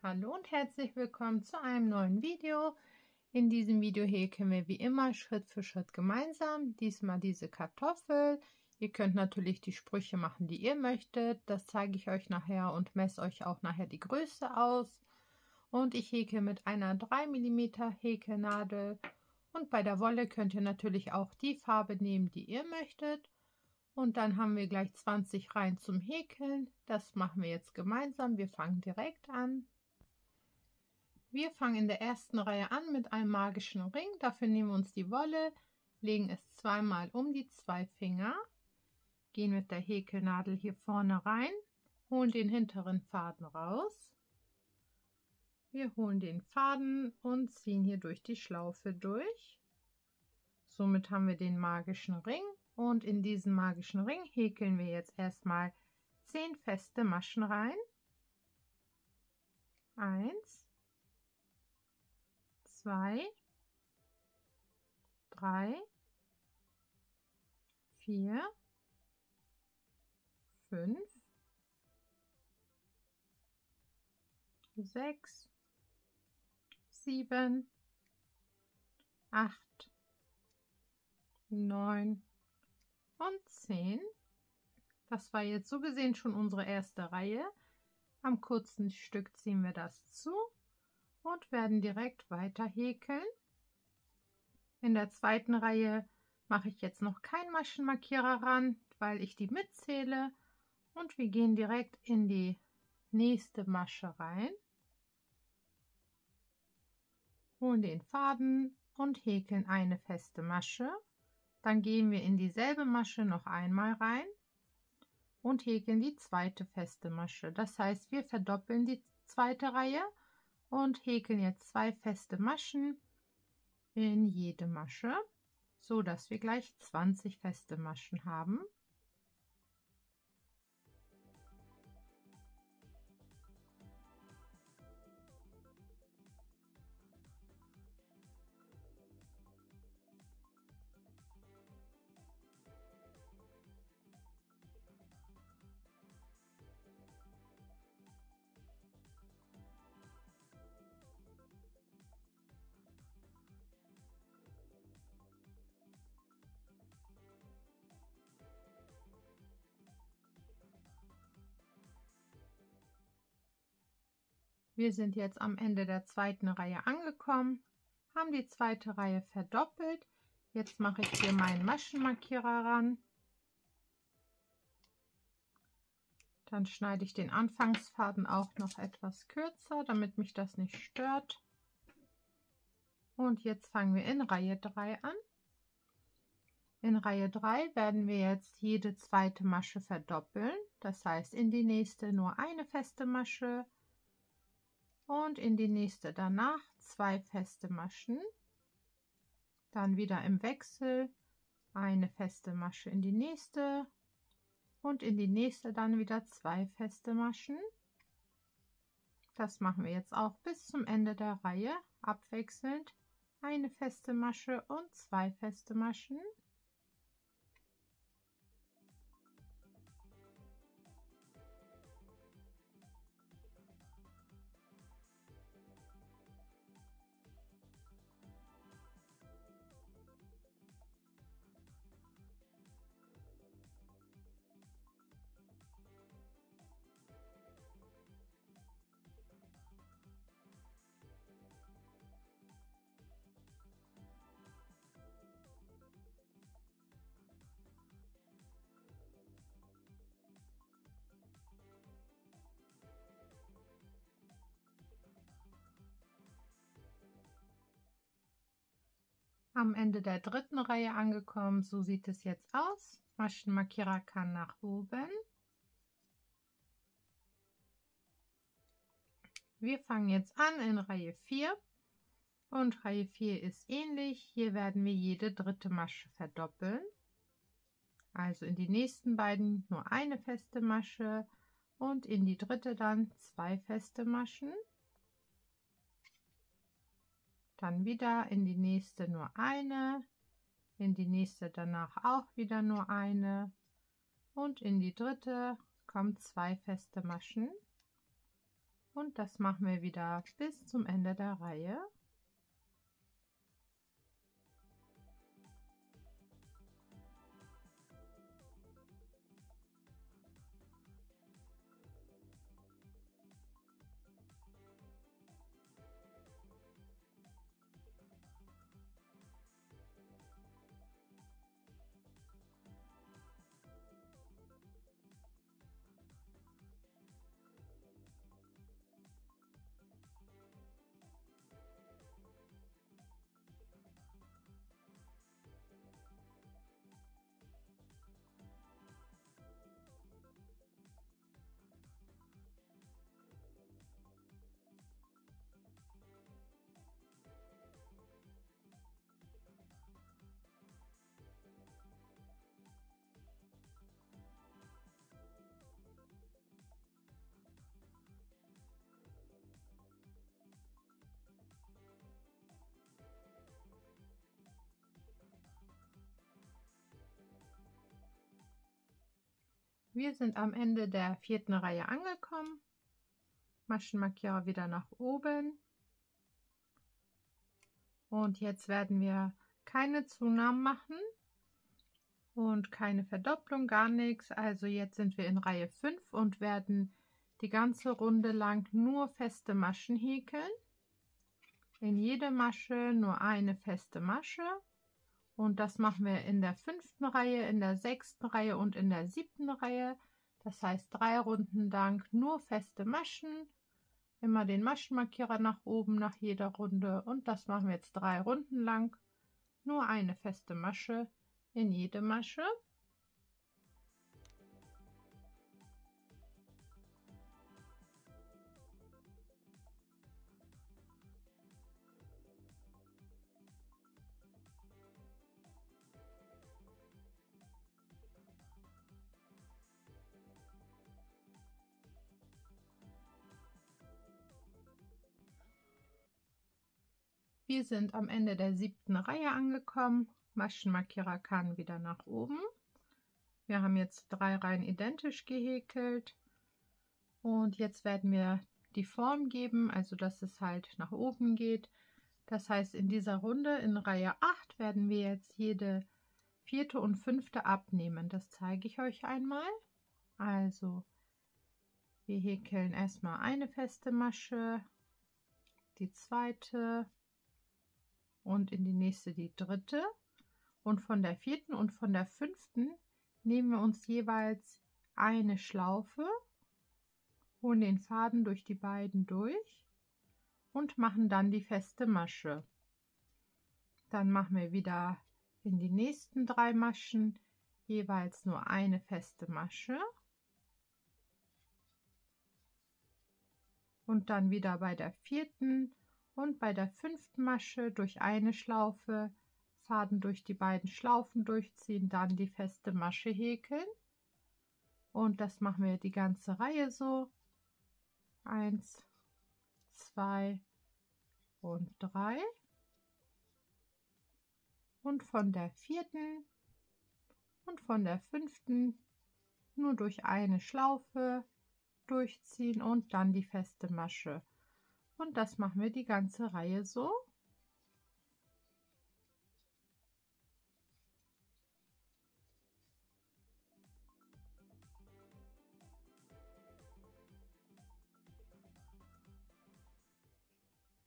Hallo und herzlich willkommen zu einem neuen Video. In diesem Video häkeln wir wie immer Schritt für Schritt gemeinsam. Diesmal diese Kartoffel. Ihr könnt natürlich die Sprüche machen, die ihr möchtet. Das zeige ich euch nachher und messe euch auch nachher die Größe aus. Und ich häkel mit einer 3 mm Häkelnadel. Und bei der Wolle könnt ihr natürlich auch die Farbe nehmen, die ihr möchtet. Und dann haben wir gleich 20 Reihen zum Häkeln. Das machen wir jetzt gemeinsam. Wir fangen direkt an. Wir fangen in der ersten Reihe an mit einem magischen Ring. Dafür nehmen wir uns die Wolle, legen es zweimal um die 2 Finger, gehen mit der Häkelnadel hier vorne rein, holen den hinteren Faden raus. Wir holen den Faden und ziehen hier durch die Schlaufe durch. Somit haben wir den magischen Ring und in diesen magischen Ring häkeln wir jetzt erstmal 10 feste Maschen rein. 1, 2, 3, 4, 5, 6, 7, 8, 9 und 10. Das war jetzt so gesehen schon unsere erste Reihe. Am kurzen Stück ziehen wir das zu und werden direkt weiter häkeln. In der zweiten Reihe mache ich jetzt noch keinen Maschenmarkierer ran, weil ich die mitzähle, und wir gehen direkt in die nächste Masche rein, holen den Faden und häkeln eine feste Masche. Dann gehen wir in dieselbe Masche noch einmal rein und häkeln die zweite feste Masche. Das heißt, wir verdoppeln die zweite Reihe und häkeln jetzt 2 feste Maschen in jede Masche, so dass wir gleich 20 feste Maschen haben. Wir sind jetzt am Ende der zweiten Reihe angekommen, haben die zweite Reihe verdoppelt. Jetzt mache ich hier meinen Maschenmarkierer ran. Dann schneide ich den Anfangsfaden auch noch etwas kürzer, damit mich das nicht stört. Und jetzt fangen wir in Reihe 3 an. In Reihe 3 werden wir jetzt jede zweite Masche verdoppeln. Das heißt, in die nächste nur eine feste Masche. Und in die nächste danach 2 feste Maschen, dann wieder im Wechsel eine feste Masche in die nächste und in die nächste dann wieder 2 feste Maschen. Das machen wir jetzt auch bis zum Ende der Reihe, abwechselnd eine feste Masche und 2 feste Maschen. Am Ende der dritten Reihe angekommen, so sieht es jetzt aus. Maschenmarkierer kann nach oben. Wir fangen jetzt an in Reihe 4 und Reihe 4 ist ähnlich. Hier werden wir jede dritte Masche verdoppeln. Also in die nächsten beiden nur eine feste Masche und in die dritte dann 2 feste Maschen. Dann wieder in die nächste nur eine, in die nächste danach auch wieder nur eine und in die dritte kommen 2 feste Maschen. Und das machen wir wieder bis zum Ende der Reihe. Wir sind am Ende der 4. Reihe angekommen. Maschenmarkierer wieder nach oben. Und jetzt werden wir keine Zunahmen machen und keine Verdopplung, gar nichts. Also jetzt sind wir in Reihe 5 und werden die ganze Runde lang nur feste Maschen häkeln. In jede Masche nur eine feste Masche. Und das machen wir in der 5. Reihe, in der 6. Reihe und in der 7. Reihe. Das heißt 3 Runden lang nur feste Maschen. Immer den Maschenmarkierer nach oben nach jeder Runde. Und das machen wir jetzt 3 Runden lang. Nur eine feste Masche in jede Masche. Wir sind am Ende der 7. Reihe angekommen. Maschenmarkierer kann wieder nach oben. Wir haben jetzt 3 Reihen identisch gehäkelt. Und jetzt werden wir die Form geben, also dass es halt nach oben geht. Das heißt, in dieser Runde in Reihe 8 werden wir jetzt jede 4. und 5. abnehmen. Das zeige ich euch einmal. Also, wir häkeln erstmal eine feste Masche, die 2. und in die nächste die 3. Und von der 4. und von der 5. nehmen wir uns jeweils eine Schlaufe, holen den Faden durch die beiden durch und machen dann die feste Masche. Dann machen wir wieder in die nächsten 3 Maschen jeweils nur eine feste Masche. Und dann wieder bei der 4. und bei der 5. Masche durch eine Schlaufe, Faden durch die beiden Schlaufen durchziehen, dann die feste Masche häkeln. Und das machen wir die ganze Reihe so. 1, 2 und 3. Und von der 4. und von der 5. nur durch eine Schlaufe durchziehen und dann die feste Masche. Und das machen wir die ganze Reihe so.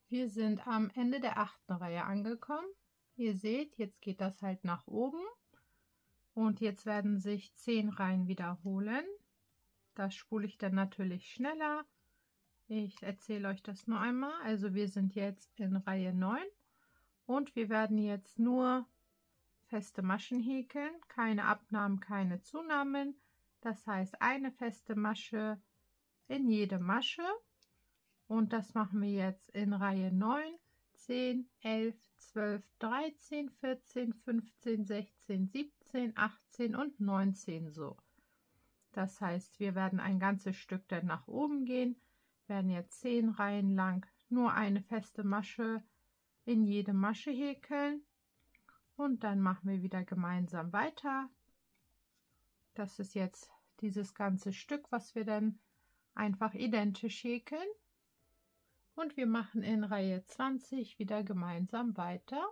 Wir sind am Ende der 8. Reihe angekommen. Ihr seht, jetzt geht das halt nach oben. Und jetzt werden sich 10 Reihen wiederholen. Das spule ich dann natürlich schneller. Ich erzähle euch das nur einmal. Also wir sind jetzt in Reihe 9 und wir werden jetzt nur feste Maschen häkeln. Keine Abnahmen, keine Zunahmen. Das heißt eine feste Masche in jede Masche. Und das machen wir jetzt in Reihe 9, 10, 11, 12, 13, 14, 15, 16, 17, 18 und 19 so. Das heißt, wir werden ein ganzes Stück dann nach oben gehen, werden jetzt 10 Reihen lang nur eine feste Masche in jede Masche häkeln und dann machen wir wieder gemeinsam weiter. Das ist jetzt dieses ganze Stück, was wir dann einfach identisch häkeln. Und wir machen in Reihe 20 wieder gemeinsam weiter.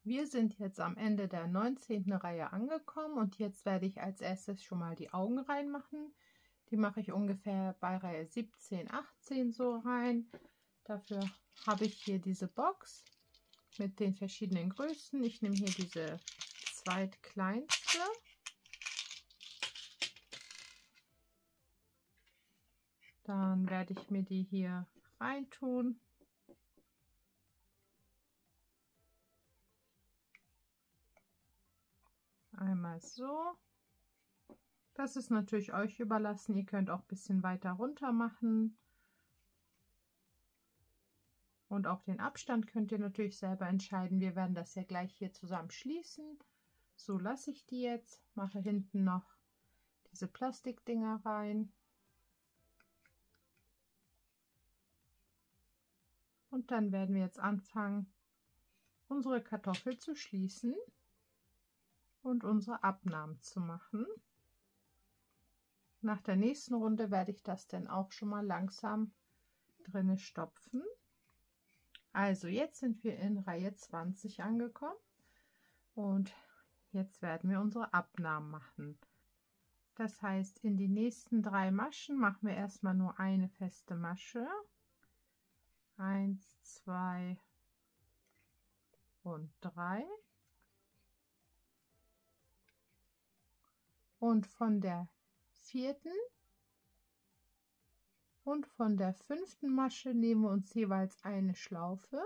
Wir sind jetzt am Ende der 19. Reihe angekommen und jetzt werde ich als erstes schon mal die Augen reinmachen. Die mache ich ungefähr bei Reihe 17, 18 so rein. Dafür habe ich hier diese Box mit den verschiedenen Größen. Ich nehme hier diese zweitkleinste. Dann werde ich mir die hier reintun. Einmal so. Das ist natürlich euch überlassen. Ihr könnt auch ein bisschen weiter runter machen. Und auch den Abstand könnt ihr natürlich selber entscheiden. Wir werden das ja gleich hier zusammen schließen. So lasse ich die jetzt. Mache hinten noch diese Plastikdinger rein. Und dann werden wir jetzt anfangen, unsere Kartoffel zu schließen und unsere Abnahmen zu machen. Nach der nächsten Runde werde ich das dann auch schon mal langsam drinne stopfen. Also jetzt sind wir in Reihe 20 angekommen und jetzt werden wir unsere Abnahmen machen. Das heißt, in die nächsten 3 Maschen machen wir erstmal nur eine feste Masche. 1, 2 und 3. Und von der 4. und von der 5. Masche nehmen wir uns jeweils eine Schlaufe,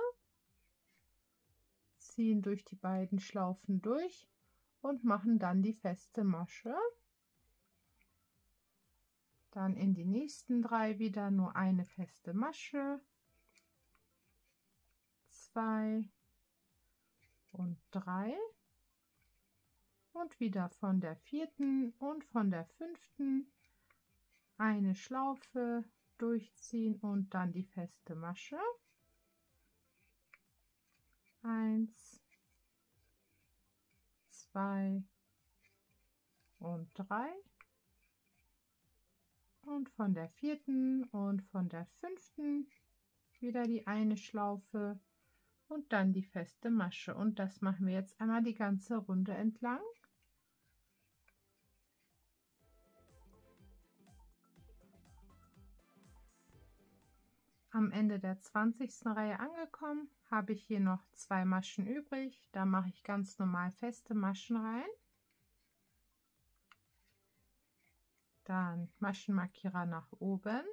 ziehen durch die beiden Schlaufen durch und machen dann die feste Masche. Dann in die nächsten 3 wieder nur eine feste Masche, 2 und 3. Und wieder von der 4. und von der 5. eine Schlaufe durchziehen und dann die feste Masche. 1, 2 und 3. Und von der 4. und von der 5. wieder die eine Schlaufe und dann die feste Masche. Und das machen wir jetzt einmal die ganze Runde entlang. Am Ende der 20. Reihe angekommen, habe ich hier noch 2 Maschen übrig. Da mache ich ganz normal feste Maschen rein. Dann Maschenmarkierer nach oben.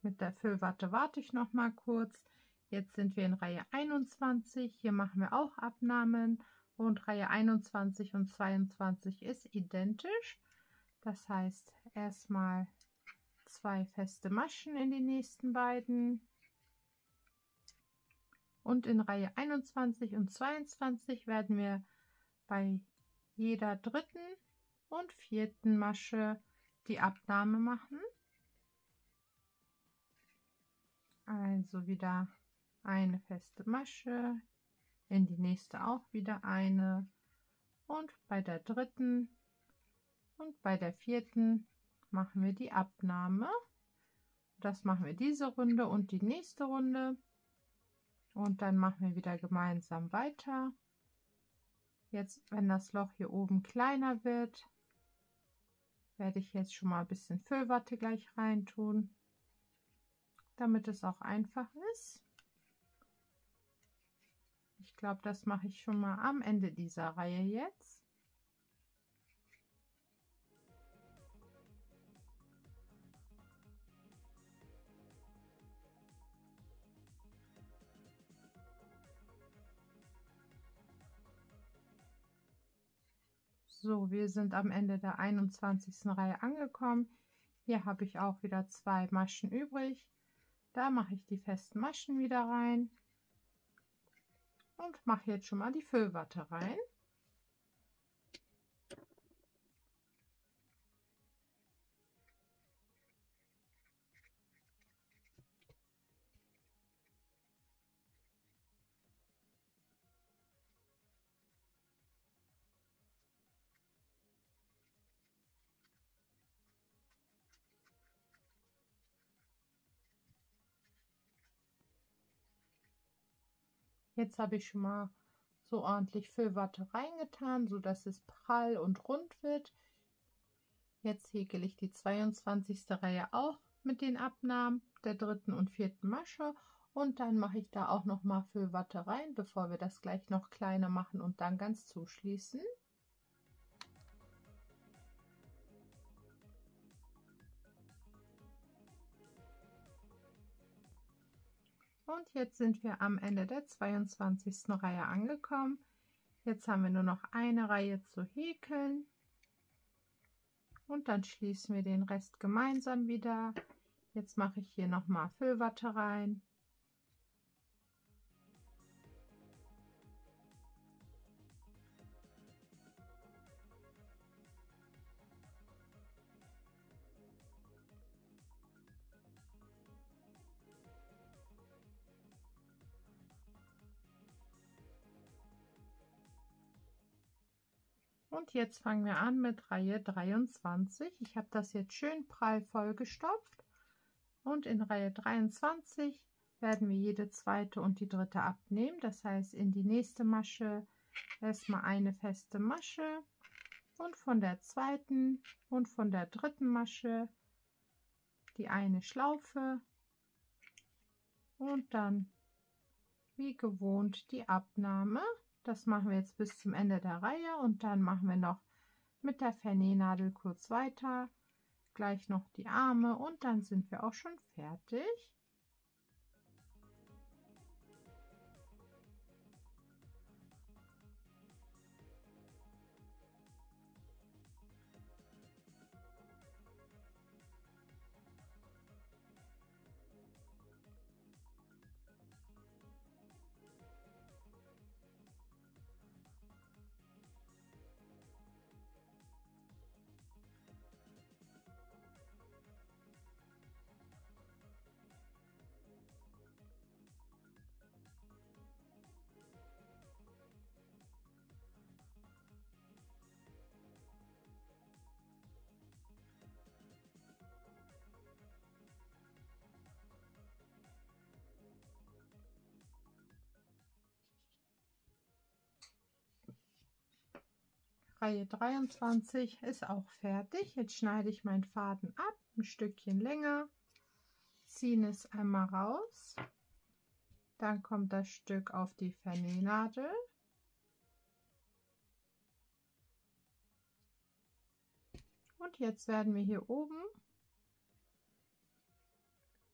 Mit der Füllwatte warte ich noch mal kurz. Jetzt sind wir in Reihe 21. Hier machen wir auch Abnahmen und Reihe 21 und 22 ist identisch. Das heißt, erstmal 2 feste Maschen in die nächsten beiden. Und in Reihe 21 und 22 werden wir bei jeder 3. und 4. Masche die Abnahme machen. Also wieder eine feste Masche, in die nächste auch wieder eine und bei der 3. und bei der 4. machen wir die Abnahme. Das machen wir diese Runde und die nächste Runde und dann machen wir wieder gemeinsam weiter. Jetzt, wenn das Loch hier oben kleiner wird, werde ich jetzt schon mal ein bisschen Füllwatte gleich rein tun, damit es auch einfach ist. Ich glaube, das mache ich schon mal am Ende dieser Reihe jetzt. So, wir sind am Ende der 21. Reihe angekommen. Hier habe ich auch wieder 2 Maschen übrig. Da mache ich die festen Maschen wieder rein und mache jetzt schon mal die Füllwatte rein. Jetzt habe ich schon mal so ordentlich Füllwatte reingetan, so dass es prall und rund wird. Jetzt häkele ich die 22. Reihe auch mit den Abnahmen der 3. und 4. Masche und dann mache ich da auch noch mal Füllwatte rein, bevor wir das gleich noch kleiner machen und dann ganz zuschließen. Und jetzt sind wir am Ende der 22. Reihe angekommen. Jetzt haben wir nur noch eine Reihe zu häkeln. Und dann schließen wir den Rest gemeinsam wieder. Jetzt mache ich hier nochmal Füllwatte rein. Und jetzt fangen wir an mit Reihe 23. Ich habe das jetzt schön prall vollgestopft. Und in Reihe 23 werden wir jede 2. und die 3. abnehmen. Das heißt, in die nächste Masche erstmal eine feste Masche und von der 2. und von der 3. Masche die eine Schlaufe und dann wie gewohnt die Abnahme. Das machen wir jetzt bis zum Ende der Reihe und dann machen wir noch mit der Vernähnadel kurz weiter, gleich noch die Arme und dann sind wir auch schon fertig. Reihe 23 ist auch fertig. Jetzt schneide ich meinen Faden ab, ein Stückchen länger, ziehe es einmal raus, dann kommt das Stück auf die Vernähnadel und jetzt werden wir hier oben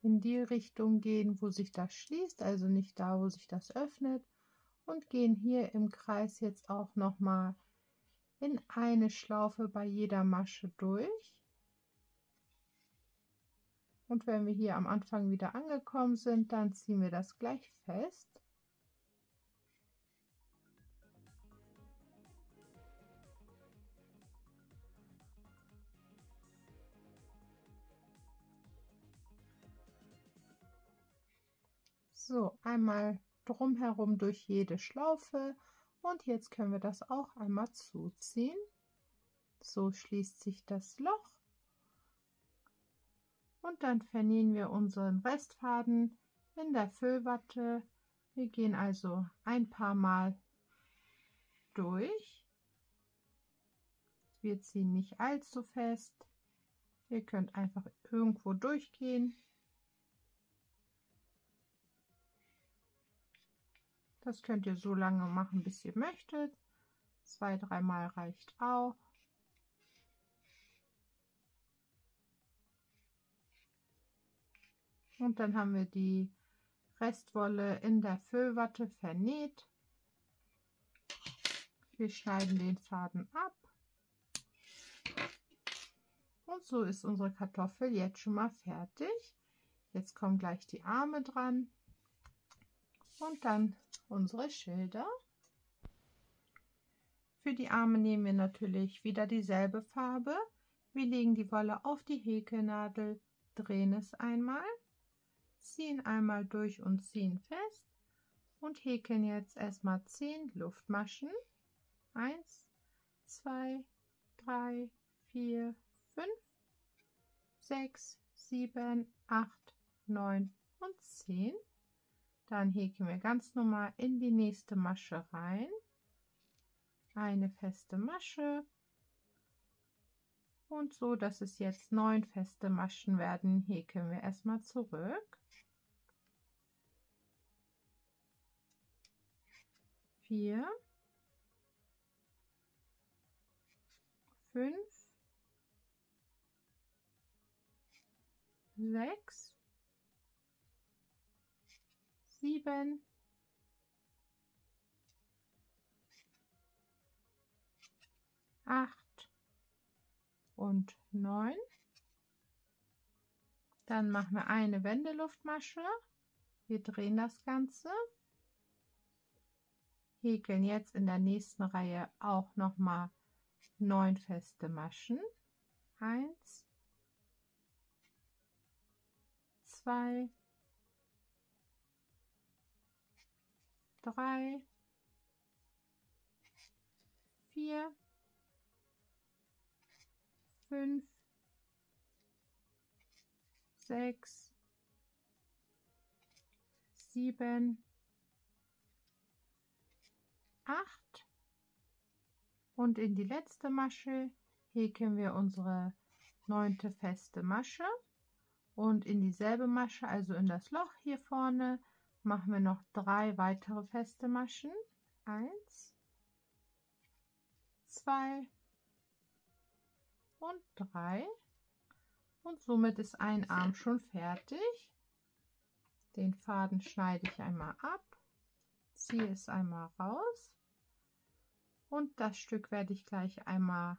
in die Richtung gehen, wo sich das schließt, also nicht da, wo sich das öffnet, und gehen hier im Kreis jetzt auch noch mal in eine Schlaufe bei jeder Masche durch. Und wenn wir hier am Anfang wieder angekommen sind, dann ziehen wir das gleich fest. So, einmal drumherum durch jede Schlaufe und jetzt können wir das auch einmal zuziehen. So schließt sich das Loch und dann vernähen wir unseren Restfaden in der Füllwatte. Wir gehen also ein paar Mal durch. Wir ziehen nicht allzu fest. Ihr könnt einfach irgendwo durchgehen. Das könnt ihr so lange machen, bis ihr möchtet. 2-3 Mal reicht auch. Und dann haben wir die Restwolle in der Füllwatte vernäht. Wir schneiden den Faden ab Und so ist unsere Kartoffel jetzt schon mal fertig. Jetzt kommen gleich die Arme dran und dann unsere Schilder. Für die Arme nehmen wir natürlich wieder dieselbe Farbe. Wir legen die Wolle auf die Häkelnadel, drehen es einmal, ziehen einmal durch und ziehen fest und häkeln jetzt erstmal 10 Luftmaschen. 1, 2, 3, 4, 5, 6, 7, 8, 9 und 10. Dann häkeln wir ganz normal in die nächste Masche rein. Eine feste Masche. Und so, dass es jetzt 9 feste Maschen werden, häkeln wir erstmal zurück. 4, 5, 6, 7, 8 und 9. Dann machen wir eine Wendeluftmasche. Wir drehen das Ganze. Häkeln jetzt in der nächsten Reihe auch noch mal 9 feste Maschen. 1, 2, 3, 4, 5, 6, 7, 8 und in die letzte Masche häkeln wir unsere 9. feste Masche und in dieselbe Masche, also in das Loch hier vorne, machen wir noch 3 weitere feste Maschen. 1, 2 und 3 und somit ist ein Arm schon fertig. Den Faden schneide ich einmal ab, ziehe es einmal raus und das Stück werde ich gleich einmal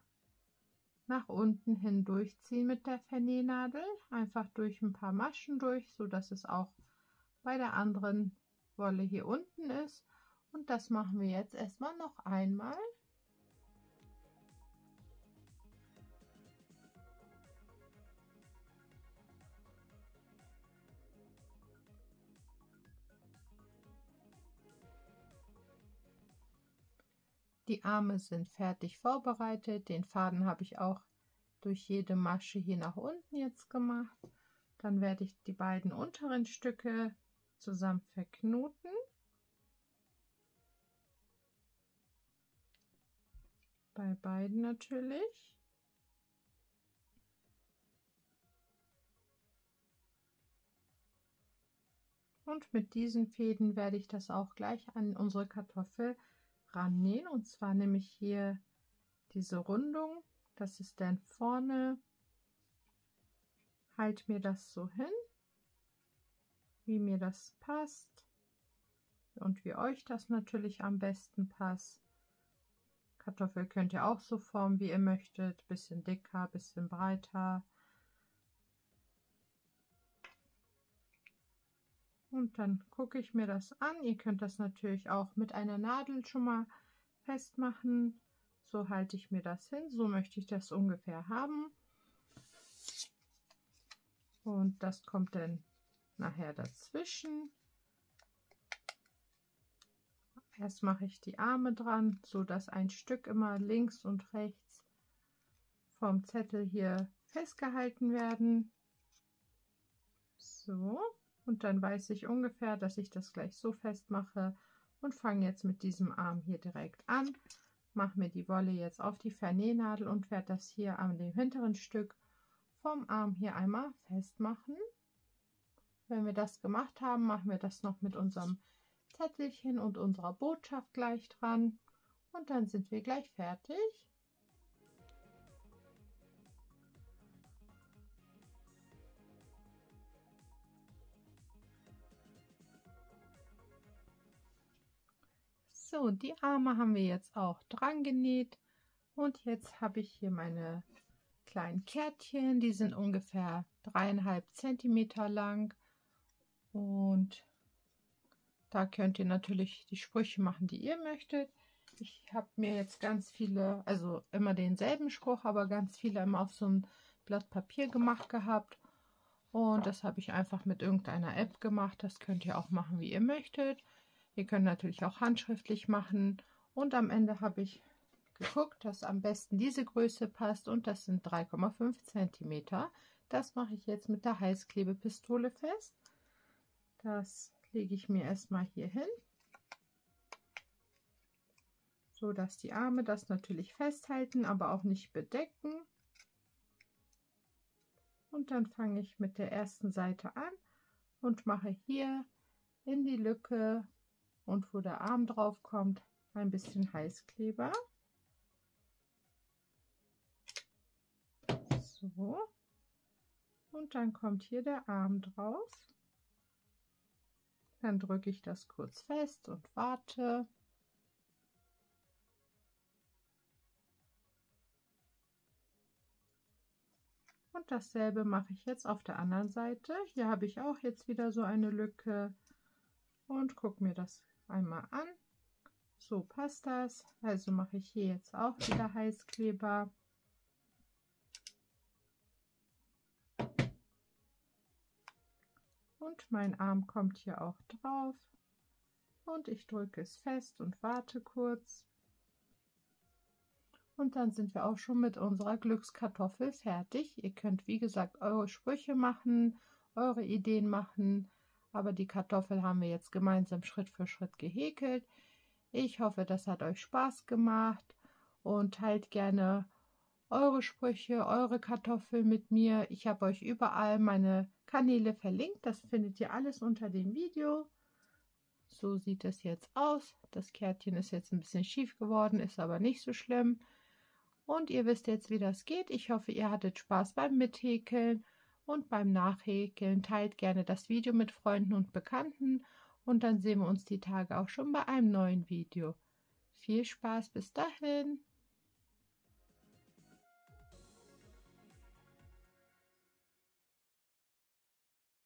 nach unten hin durchziehen mit der Vernähnadel, einfach durch ein paar Maschen durch, so dass es auch bei der anderen Wolle hier unten ist. Und das machen wir jetzt erstmal noch einmal. Die Arme sind fertig vorbereitet. Den Faden habe ich auch durch jede Masche hier nach unten jetzt gemacht. Dann werde ich die beiden unteren Stücke zusammen verknoten. Bei beiden natürlich. Und mit diesen Fäden werde ich das auch gleich an unsere Kartoffel rannähen. Und zwar nehme ich hier diese Rundung, das ist dann vorne, halte mir das so hin, wie mir das passt und wie euch das natürlich am besten passt. Kartoffel könnt ihr auch so formen, wie ihr möchtet, bisschen dicker, bisschen breiter. Und dann gucke ich mir das an. Ihr könnt das natürlich auch mit einer Nadel schon mal festmachen. So halte ich mir das hin. So möchte ich das ungefähr haben. Und das kommt dann nachher dazwischen. Erst mache ich die Arme dran, so dass ein Stück immer links und rechts vom Zettel hier festgehalten werden. So. Und dann weiß ich ungefähr, dass ich das gleich so festmache und fange jetzt mit diesem Arm hier direkt an. Mache mir die Wolle jetzt auf die Vernähnadel und werde das hier an dem hinteren Stück vom Arm hier einmal festmachen. Wenn wir das gemacht haben, machen wir das noch mit unserem Zettelchen und unserer Botschaft gleich dran und dann sind wir gleich fertig. So, die Arme haben wir jetzt auch dran genäht und jetzt habe ich hier meine kleinen Kärtchen, die sind ungefähr 3,5 Zentimeter lang und da könnt ihr natürlich die Sprüche machen, die ihr möchtet. Ich habe mir jetzt ganz viele, also immer denselben Spruch, aber ganz viele immer auf so ein Blatt Papier gemacht gehabt. Und das habe ich einfach mit irgendeiner App gemacht. Das könnt ihr auch machen, wie ihr möchtet. Ihr könnt natürlich auch handschriftlich machen. Und am Ende habe ich geguckt, dass am besten diese Größe passt. Und das sind 3,5 cm. Das mache ich jetzt mit der Heißklebepistole fest. Das lege ich mir erstmal hier hin, so dass die Arme das natürlich festhalten, aber auch nicht bedecken. Und dann fange ich mit der ersten Seite an und mache hier in die Lücke und wo der Arm drauf kommt, ein bisschen Heißkleber. So. Und dann kommt hier der Arm drauf. Dann drücke ich das kurz fest und warte. Und dasselbe mache ich jetzt auf der anderen Seite. Hier habe ich auch jetzt wieder so eine Lücke und gucke mir das einmal an. So passt das. Also mache ich hier jetzt auch wieder Heißkleber. Und mein Arm kommt hier auch drauf. Und ich drücke es fest und warte kurz. Und dann sind wir auch schon mit unserer Glückskartoffel fertig. Ihr könnt, wie gesagt, eure Sprüche machen, eure Ideen machen. Aber die Kartoffel haben wir jetzt gemeinsam Schritt für Schritt gehäkelt. Ich hoffe, das hat euch Spaß gemacht. Und teilt gerne eure Sprüche, eure Kartoffel mit mir. Ich habe euch überall meine Kanäle verlinkt. Das findet ihr alles unter dem Video. So sieht es jetzt aus. Das Kärtchen ist jetzt ein bisschen schief geworden, ist aber nicht so schlimm. Und ihr wisst jetzt, wie das geht. Ich hoffe, ihr hattet Spaß beim Mithäkeln und beim Nachhäkeln. Teilt gerne das Video mit Freunden und Bekannten. Und dann sehen wir uns die Tage auch schon bei einem neuen Video. Viel Spaß bis dahin!